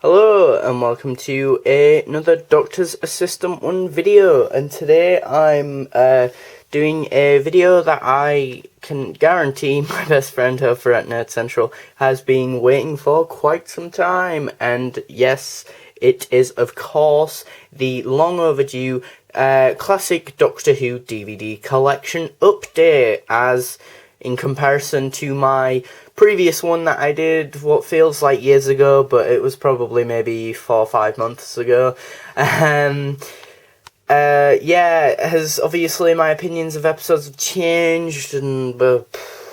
Hello and welcome to another Doctor's Assistant 1 video, and today I'm doing a video that I can guarantee my best friend over at Nerd Central has been waiting for quite some time. And yes, it is of course the long overdue classic Doctor Who DVD collection update, as in comparison to my previous one that I did what feels like years ago, but it was probably maybe 4 or 5 months ago. Has obviously my opinions of episodes have changed, and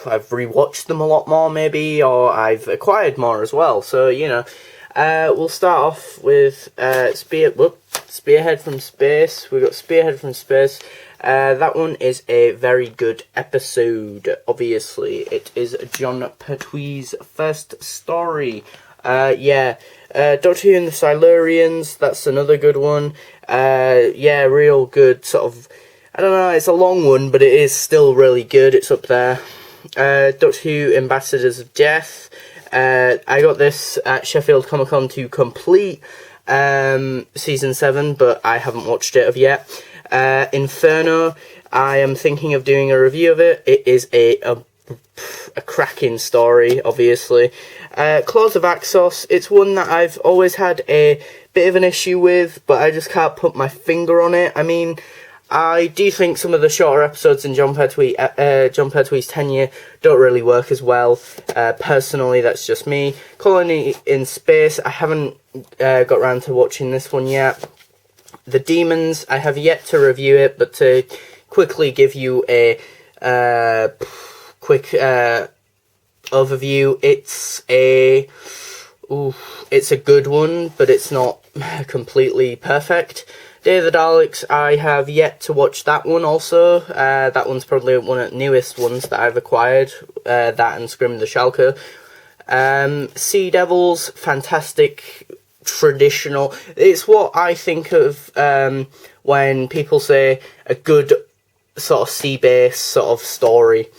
I've rewatched them a lot more maybe, or I've acquired more as well. So, we'll start off with Spearhead from Space. We've got Spearhead from Space. That one is a very good episode. Obviously, it is Jon Pertwee's first story. Doctor Who and the Silurians, that's another good one. Real good sort of, I don't know, it's a long one, but it is still really good. It's up there. Doctor Who Ambassadors of Death. I got this at Sheffield Comic Con to complete season 7, but I haven't watched it yet. Inferno, I am thinking of doing a review of it. It is a cracking story, obviously. Claws of Axos, it's one that I've always had a bit of an issue with, but I just can't put my finger on it. I mean, I do think some of the shorter episodes in Jon Pertwee's tenure don't really work as well. Personally, that's just me. Colony in Space, I haven't got around to watching this one yet. The Demons, I have yet to review it, but to quickly give you a quick overview, it's a good one, but it's not completely perfect. Day of the Daleks, I have yet to watch that one also. That one's probably one of the newest ones that I've acquired, that and Scrim the Schalke. Sea Devils, fantastic, traditional. It's what I think of when people say a good sort of sea-based sort of story.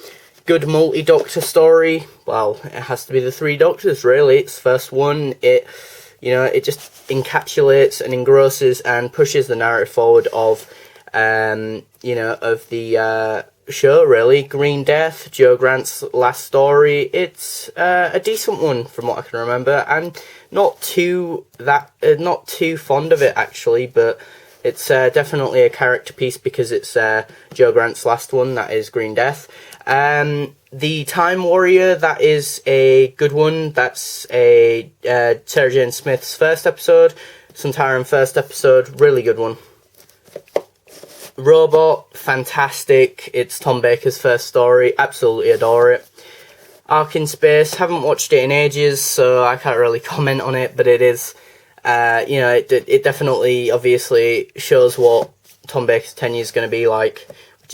Good multi-doctor story. Well, it has to be the 3 Doctors, really. It's the first one. It just encapsulates and engrosses and pushes the narrative forward of the show, really. Green Death, Joe Grant's last story. It's a decent one from what I can remember, and not too fond of it actually, but it's definitely a character piece because it's Joe Grant's last one. That is Green Death. The Time Warrior, that is a good one. That's a Sarah Jane Smith's first episode. Sontaran first episode, really good one. Robot, fantastic. It's Tom Baker's first story. Absolutely adore it. Ark in Space, haven't watched it in ages, so I can't really comment on it, but it is, it definitely, obviously, shows what Tom Baker's tenure is going to be like,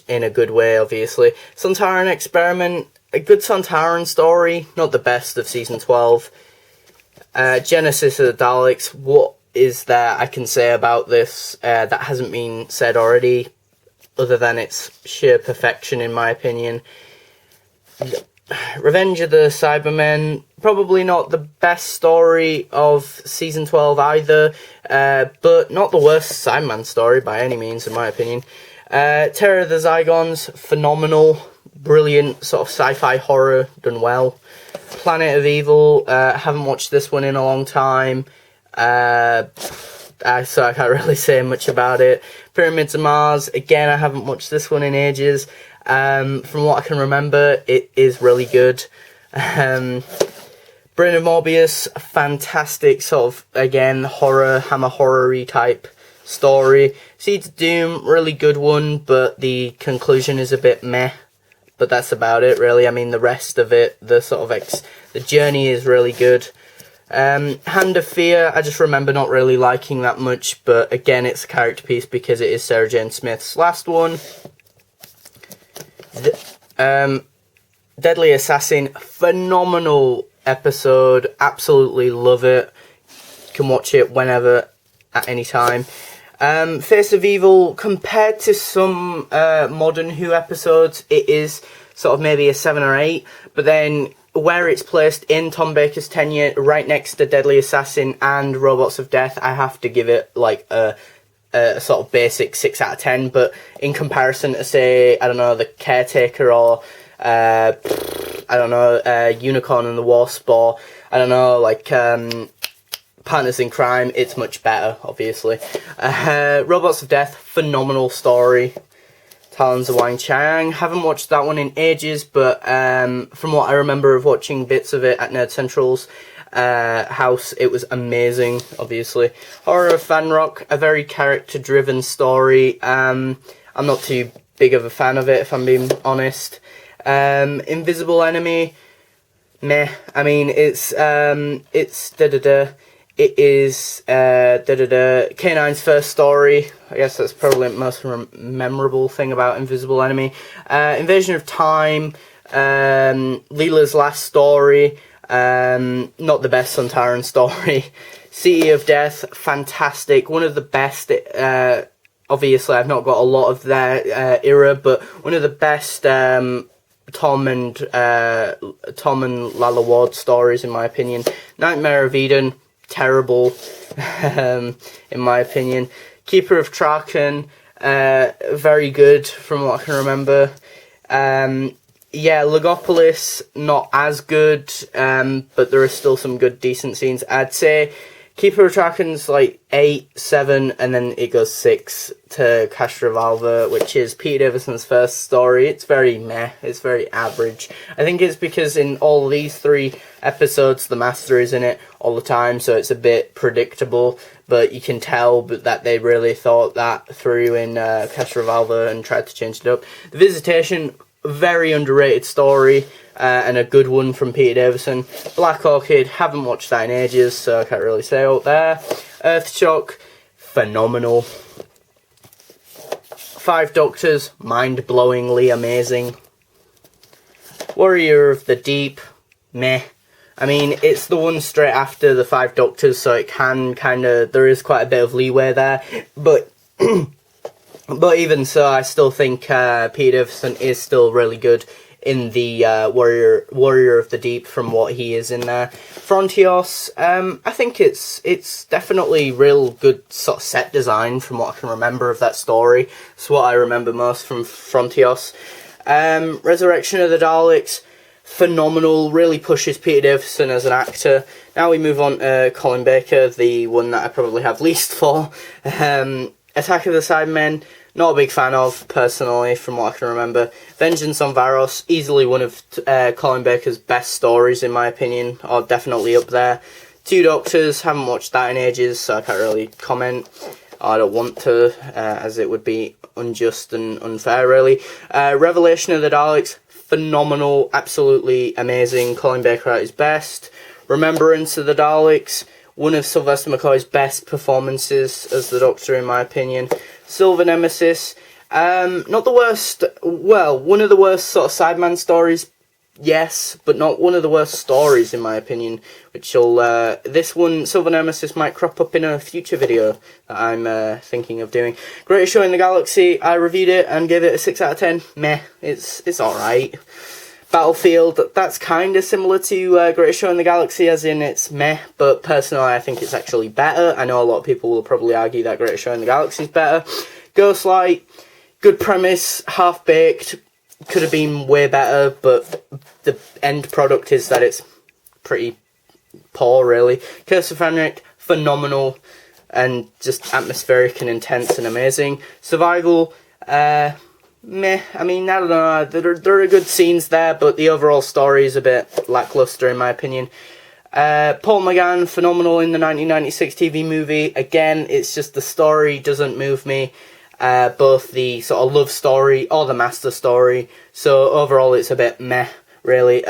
in a good way, obviously. Sontaran Experiment, a good Sontaran story, not the best of season 12. Genesis of the Daleks, what is there I can say about this that hasn't been said already, other than its sheer perfection, in my opinion. Revenge of the Cybermen, probably not the best story of season 12 either, but not the worst Cyberman story by any means, in my opinion. Terror of the Zygons, phenomenal, brilliant sort of sci-fi horror, done well. Planet of Evil, haven't watched this one in a long time, so I can't really say much about it. Pyramids of Mars, again, I haven't watched this one in ages. From what I can remember, it is really good. Brain of Morbius, fantastic sort of, again, horror, Hammer horror-y type story. Seeds of Doom, really good one, but the conclusion is a bit meh. But that's about it, really. I mean, the rest of it, the sort of the journey is really good. Hand of Fear, I just remember not really liking that much, but again, it's a character piece because it is Sarah Jane Smith's last one. Deadly Assassin, phenomenal episode, absolutely love it. Can watch it whenever, at any time. Face of Evil, compared to some modern Who episodes, it is sort of maybe a 7 or 8, but then where it's placed in Tom Baker's tenure, right next to Deadly Assassin and Robots of Death, I have to give it like a sort of basic 6 out of 10. But in comparison to, say, I don't know, The Caretaker, or I don't know, Unicorn and the Wasp, or I don't know, like Partners in Crime, it's much better, obviously. Robots of Death, phenomenal story. Talons of Weng-Chiang, haven't watched that one in ages, but from what I remember of watching bits of it at Nerd Central's house, it was amazing, obviously. Horror of Fanrock, a very character-driven story. I'm not too big of a fan of it, if I'm being honest. Invisible Enemy, meh. I mean, it's It is K9's first story. I guess that's probably the most memorable thing about Invisible Enemy. Invasion of Time, Leela's last story, not the best Sontaran story. City of Death, fantastic, one of the best. Obviously, I've not got a lot of their era, but one of the best Tom and Lalla Ward stories, in my opinion. Nightmare of Eden, terrible, in my opinion. Keeper of Traken, very good from what I can remember. Yeah, Logopolis, not as good, but there are still some good, decent scenes. I'd say Keeper of Traken's like 8, 7, and then it goes 6 to Castrovalva, which is Peter Davison's first story. It's very meh, it's very average. I think it's because in all these 3 episodes, the Master is in it all the time, so it's a bit predictable, but you can tell that they really thought that through in Castrovalva and tried to change it up. The Visitation, very underrated story, and a good one from Peter Davison. Black Orchid, haven't watched that in ages, so I can't really say out there. Earthshock, phenomenal. 5 Doctors, mind-blowingly amazing. Warrior of the Deep, meh. I mean, it's the one straight after the 5 Doctors, so it can kind of, there is quite a bit of leeway there, but but even so, I still think Peter Davison is still really good in the Warrior of the Deep from what he is in there. Frontios, I think it's definitely real good sort of set design from what I can remember of that story. It's what I remember most from Frontios. Resurrection of the Daleks, phenomenal, really pushes Peter Davison as an actor. Now we move on to Colin Baker, the one that I probably have least for. Attack of the Cybermen, not a big fan of, personally, from what I can remember. Vengeance on Varos, easily one of Colin Baker's best stories, in my opinion, or definitely up there. 2 Doctors, haven't watched that in ages, so I can't really comment. I don't want to, as it would be unjust and unfair, really. Revelation of the Daleks, phenomenal, absolutely amazing. Colin Baker at his best. Remembrance of the Daleks, one of Sylvester McCoy's best performances as the Doctor, in my opinion. Silver Nemesis, not the worst, well, one of the worst sort of Sideman stories, yes, but not one of the worst stories, in my opinion, which will, this one, Silver Nemesis, might crop up in a future video that I'm thinking of doing. Greatest Show in the Galaxy, I reviewed it and gave it a 6 out of 10, meh, it's alright. Battlefield, that's kind of similar to Greatest Show in the Galaxy, as in it's meh, but personally I think it's actually better. I know a lot of people will probably argue that Greatest Show in the Galaxy is better. Ghostlight, good premise, half-baked, could have been way better, but the end product is that it's pretty poor, really. Curse of Fenric, phenomenal, and just atmospheric and intense and amazing. Survival, meh, I mean, I don't know, there are good scenes there, but the overall story is a bit lackluster, in my opinion. Paul McGann, phenomenal in the 1996 TV movie. Again, it's just the story doesn't move me, both the sort of love story or the Master story, so overall it's a bit meh, really.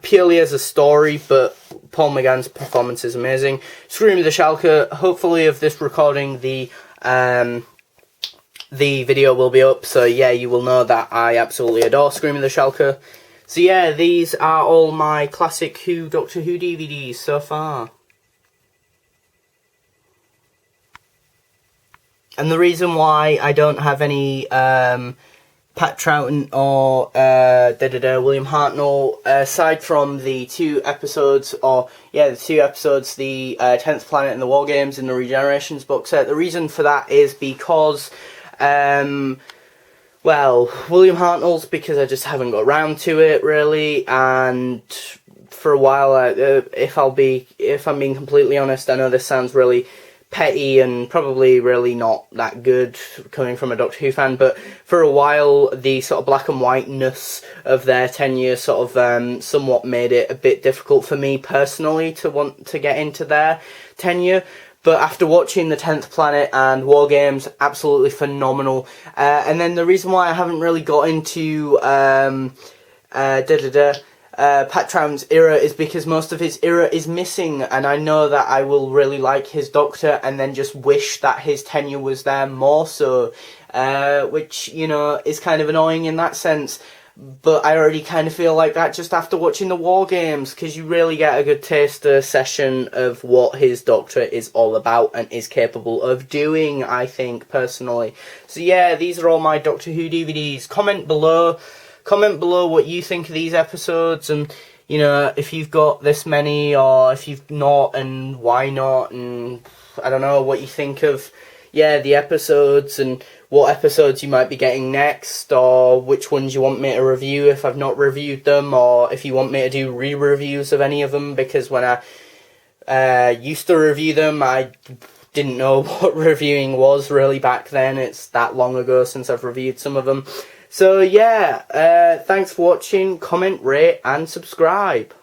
Purely as a story, but Paul McGann's performance is amazing. Scream of the Schalke, hopefully of this recording, the video will be up, so yeah, you will know that I absolutely adore Scream of the Schalke. So yeah, these are all my classic Doctor Who DVDs so far. And the reason why I don't have any Pat Troughton or William Hartnell, aside from the two episodes, the 10th Planet and the War Games in the Regenerations box set. The reason for that is because, William Hartnell's because I just haven't got around to it, really, and for a while, if I'm being completely honest, I know this sounds really petty and probably really not that good coming from a Doctor Who fan, but for a while the sort of black and whiteness of their tenure sort of somewhat made it a bit difficult for me personally to want to get into their tenure. But after watching the 10th Planet and War Games, absolutely phenomenal. And then the reason why I haven't really got into Pat Troughton's era is because most of his era is missing, and I know that I will really like his Doctor and then just wish that his tenure was there more so, which, you know, is kind of annoying in that sense. But I already kind of feel like that just after watching the War Games, because you really get a good taster session of what his Doctor is all about and is capable of doing, I think, personally. So yeah, these are all my Doctor Who DVDs. Comment below what you think of these episodes, and, you know, if you've got this many, or if you've not, and why not, and I don't know what you think of, the episodes, and what episodes you might be getting next, or which ones you want me to review if I've not reviewed them, or if you want me to do re-reviews of any of them, because when I used to review them, I didn't know what reviewing was really back then. It's that long ago since I've reviewed some of them. So yeah, thanks for watching, comment, rate and subscribe.